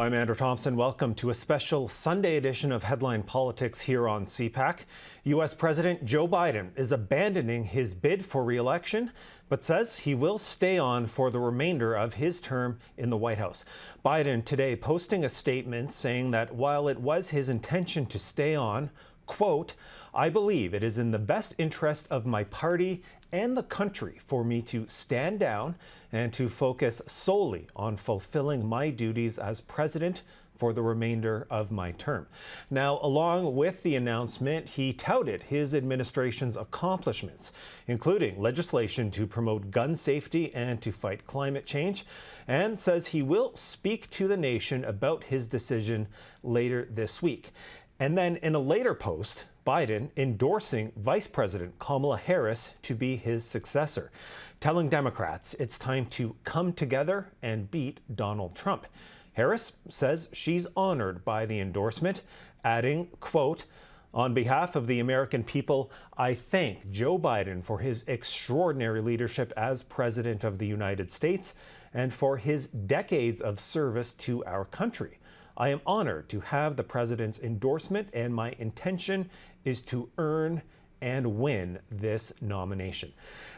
I'm Andrew Thompson. Welcome to a special Sunday edition of Headline Politics here on CPAC. U.S. President Joe Biden is abandoning his bid for re-election, but says he will stay on for the remainder of his term in the White House. Biden today posting a statement saying that while it was his intention to stay on, quote, "I believe it is in the best interest of my party and the country for me to stand down and to focus solely on fulfilling my duties as president for the remainder of my term." Now, along with the announcement, he touted his administration's accomplishments, including legislation to promote gun safety and to fight climate change, and says he will speak to the nation about his decision later this week. And then in a later post, Biden endorsing Vice President Kamala Harris to be his successor, telling Democrats it's time to come together and beat Donald Trump. Harris says she's honored by the endorsement, adding, quote, "On behalf of the American people, I thank Joe Biden for his extraordinary leadership as President of the United States and for his decades of service to our country. I am honored to have the president's endorsement, and my intention is to earn and win this nomination."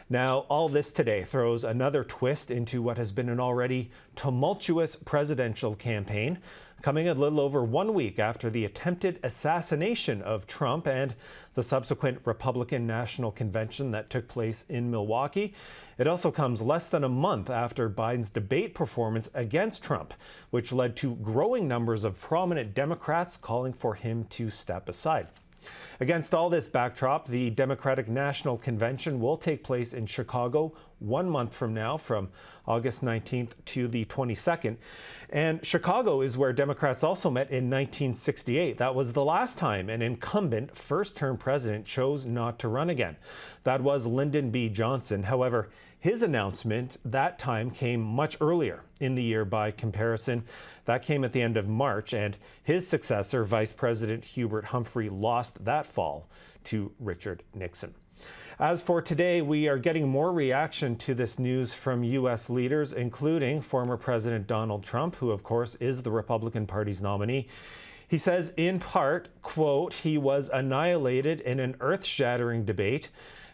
Now, all this today throws another twist into what has been an already tumultuous presidential campaign, coming a little over 1 week after the attempted assassination of Trump and the subsequent Republican National Convention that took place in Milwaukee. It also comes less than a month after Biden's debate performance against Trump, which led to growing numbers of prominent Democrats calling for him to step aside. Against all this backdrop, the Democratic National Convention will take place in Chicago 1 month from now, from August 19th to the 22nd. And Chicago is where Democrats also met in 1968. That was the last time an incumbent first-term president chose not to run again. That was Lyndon B. Johnson. However, his announcement that time came much earlier in the year by comparison. That came at the end of March, and his successor, Vice President Hubert Humphrey, lost that fall to Richard Nixon. As for today, we are getting more reaction to this news from U.S. leaders, including former President Donald Trump, who, of course, is the Republican Party's nominee. He says, in part, quote, "He was annihilated in an earth-shattering debate,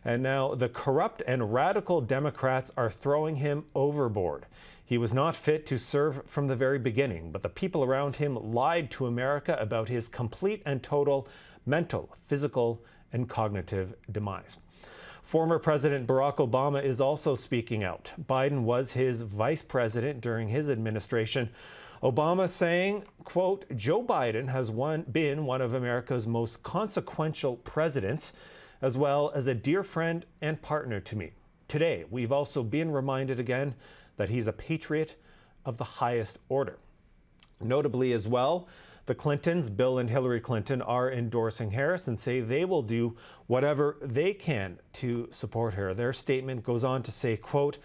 and now the corrupt and radical Democrats are throwing him overboard. He was not fit to serve from the very beginning, but the people around him lied to America about his complete and total mental, physical, and cognitive demise." Former President Barack Obama is also speaking out. Biden was his vice president during his administration. Obama saying, quote, "Joe Biden has been one of America's most consequential presidents, as well as a dear friend and partner to me. Today, we've also been reminded again that he's a patriot of the highest order." Notably as well, the Clintons, Bill and Hillary Clinton, are endorsing Harris and say they will do whatever they can to support her. Their statement goes on to say, quote,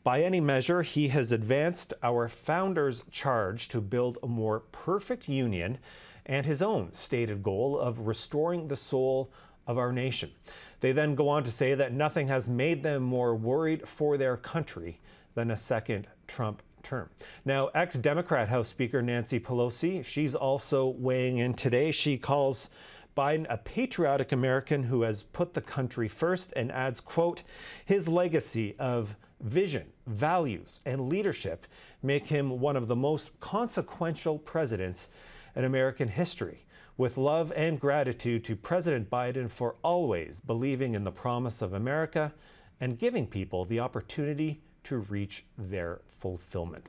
"By any measure, he has advanced our founders' charge to build a more perfect union and his own stated goal of restoring the soul of our nation." They then go on to say that nothing has made them more worried for their country than a second Trump term. Now, ex-Democrat House Speaker Nancy Pelosi, she's also weighing in today. She calls Biden a patriotic American who has put the country first and adds, quote, "His legacy of vision, values, and leadership make him one of the most consequential presidents in American history. With love and gratitude to President Biden for always believing in the promise of America and giving people the opportunity to reach their fulfillment."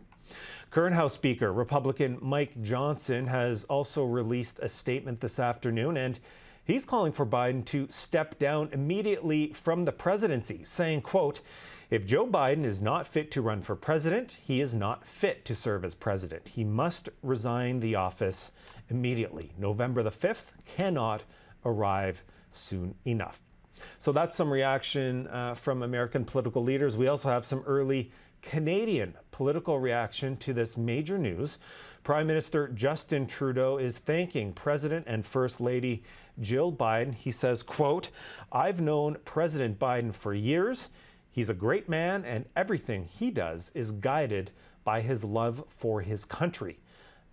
Current House Speaker, Republican Mike Johnson, has also released a statement this afternoon, and he's calling for Biden to step down immediately from the presidency, saying, quote, "If Joe Biden is not fit to run for president, he is not fit to serve as president. He must resign the office immediately. November the 5th cannot arrive soon enough." So that's some reaction from American political leaders. We also have some early Canadian political reaction to this major news. Prime Minister Justin Trudeau is thanking President and First Lady Jill Biden. He says, quote, "I've known President Biden for years. He's a great man, and everything he does is guided by his love for his country.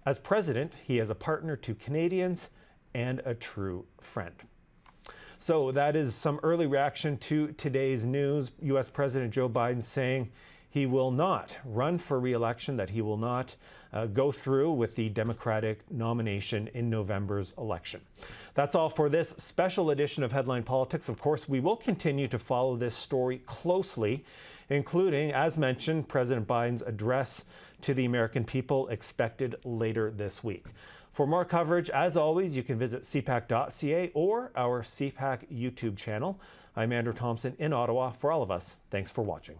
As president, he is a partner to Canadians and a true friend. So that is some early reaction to today's news. U.S. President Joe Biden saying he will not run for re-election, that he will not go through with the Democratic nomination in November's election. That's all for this special edition of Headline Politics. Of course, we will continue to follow this story closely, including, as mentioned, President Biden's address to the American people expected later this week. For more coverage, as always, you can visit cpac.ca or our CPAC YouTube channel. I'm Andrew Thompson in Ottawa. For all of us, thanks for watching.